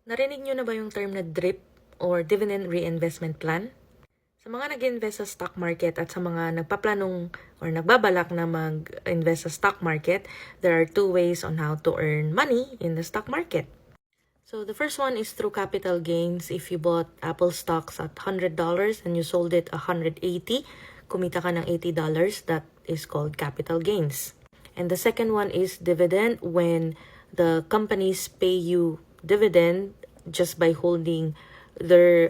Narinig nyo na ba yung term na DRIP or Dividend Reinvestment Plan? Sa mga nag-invest sa stock market at sa mga nagpaplanong or nagbabalak na mag-invest sa stock market, there are two ways on how to earn money in the stock market. So the first one is through capital gains. If you bought Apple stocks at $100 and you sold it $180, kumita ka ng $80, that is called capital gains. And the second one is dividend, when the companies pay you dividend just by holding their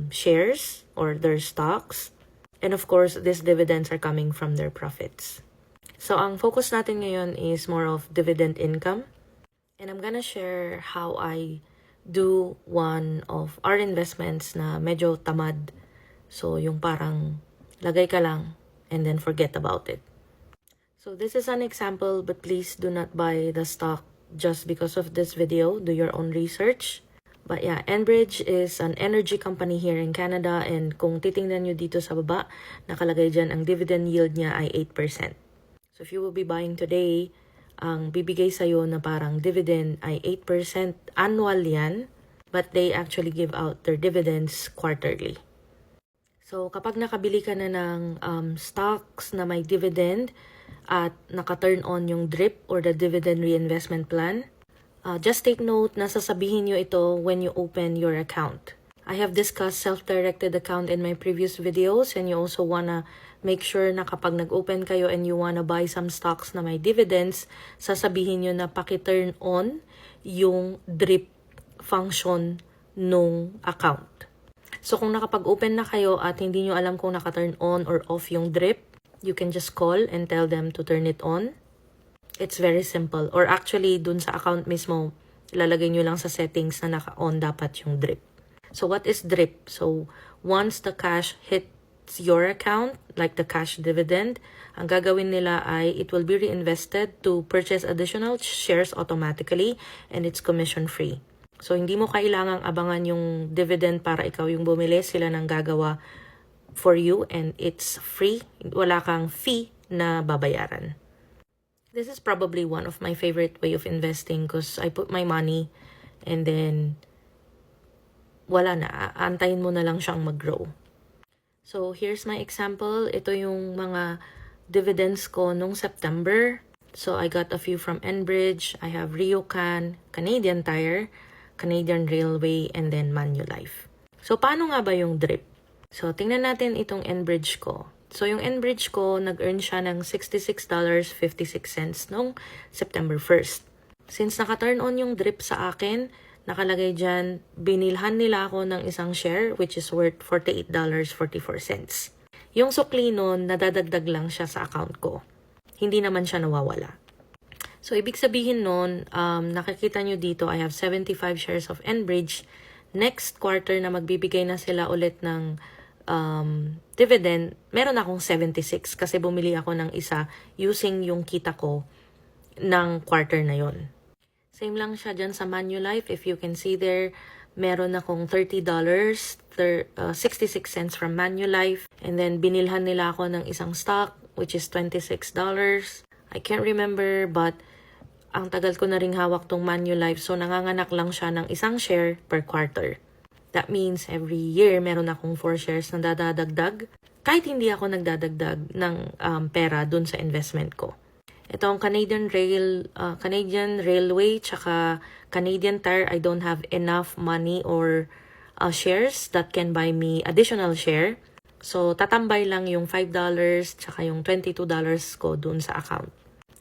shares or their stocks. And of course, these dividends are coming from their profits. So ang focus natin ngayon is more of dividend income. And I'm gonna share how I do one of our investments na medyo tamad. So yung parang lagay ka lang and then forget about it. So this is an example, but please do not buy the stock just because of this video. Do your own research. But yeah, Enbridge is an energy company here in Canada, and kung titingnan nyo dito sa baba, nakalagay dyan ang dividend yield niya ay 8%. So if you will be buying today, ang bibigay sa'yo na parang dividend ay 8%, annual yan, but they actually give out their dividends quarterly. So kapag nakabili ka na ng stocks na may dividend at naka-turn on yung DRIP or the Dividend Reinvestment Plan, just take note na sasabihin nyo ito when you open your account. I have discussed self-directed account in my previous videos, and you also wanna make sure na kapag nag-open kayo and you wanna buy some stocks na may dividends, sasabihin nyo na paki-turn on yung DRIP function nung account. So kung nakapag-open na kayo at hindi nyo alam kung naka-turn on or off yung DRIP, you can just call and tell them to turn it on. It's very simple. Or actually, dun sa account mismo, ilalagay nyo lang sa settings na naka-on dapat yung DRIP. So what is DRIP? So once the cash hits your account, like the cash dividend, ang gagawin nila ay it will be reinvested to purchase additional shares automatically, and it's commission-free. So hindi mo kailangang abangan yung dividend para ikaw yung bumili, sila nang gagawa for you, and it's free. Wala kang fee na babayaran. This is probably one of my favorite way of investing because I put my money and then wala na, antayin mo na lang siyang mag-grow. So here's my example. Ito yung mga dividends ko nung September. So I got a few from Enbridge. I have Ryokan, Canadian Tire, Canadian Railway, and then Manulife. So paano nga ba yung DRIP? So tingnan natin itong Enbridge ko. So yung Enbridge ko, nag-earn siya ng $66.56 nung September 1st. Since naka-turn on yung DRIP sa akin, nakalagay dyan, binilhan nila ako ng isang share which is worth $48.44. Yung sukli nun, nadadagdag lang siya sa account ko. Hindi naman siya nawawala. So ibig sabihin nun, nakikita nyo dito, I have 75 shares of Enbridge. Next quarter na magbibigay na sila ulit ng dividend, meron akong 76 kasi bumili ako ng isa using yung kita ko ng quarter na yon. Same lang siya dyan sa Manulife. If you can see there, meron akong $30, 66 cents from Manulife. And then binilhan nila ako ng isang stock which is $26. I can't remember, but ang tagal ko na ring hawak tong Manulife, so nanganganak lang siya ng isang share per quarter. That means every year meron akong 4 shares na dadagdag kahit hindi ako nagdadagdag ng pera dun sa investment ko. Ito ang Canadian Railway, tsaka Canadian Tire. I don't have enough money or shares that can buy me additional share. So tatambay lang yung $5 tsaka yung $22 ko dun sa account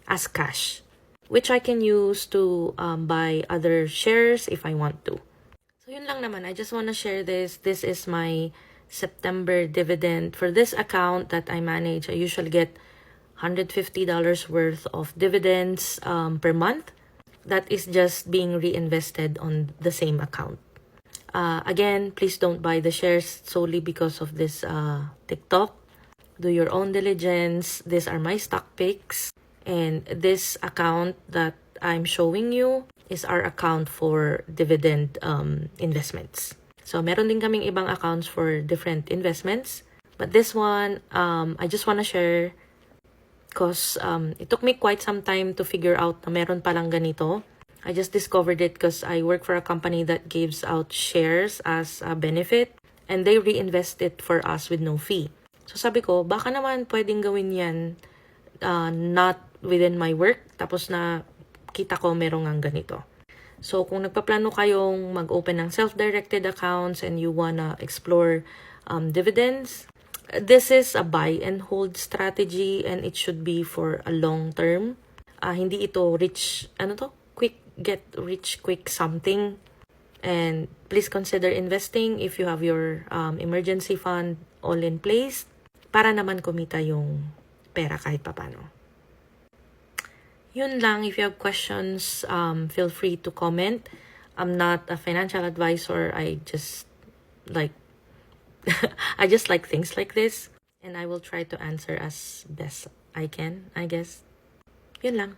as cash, which I can use to buy other shares if I want to. So yun lang naman. I just want to share this. This is my September dividend. For this account that I manage, I usually get $150 worth of dividends per month. That is just being reinvested on the same account. Again, please don't buy the shares solely because of this TikTok. Do your own diligence. These are my stock picks. And this account that I'm showing you is our account for dividend investments. So meron din kaming ibang accounts for different investments. But this one, I just want to share because it took me quite some time to figure out na meron palang ganito. I just discovered it because I work for a company that gives out shares as a benefit and they reinvest it for us with no fee. So sabi ko, baka naman pwedeng gawin yan not within my work, tapos na kita ko merong ang ganito. So kung nagpaplano kayong mag-open ng self-directed accounts and you wanna explore dividends, this is a buy and hold strategy and it should be for a long term. Hindi ito quick get rich quick something. And please consider investing if you have your emergency fund all in place para naman kumita yung pera kahit papano. Yun lang. If you have questions, feel free to comment. I'm not a financial advisor. I just like things like this, and I will try to answer as best I can, I guess. Yun lang.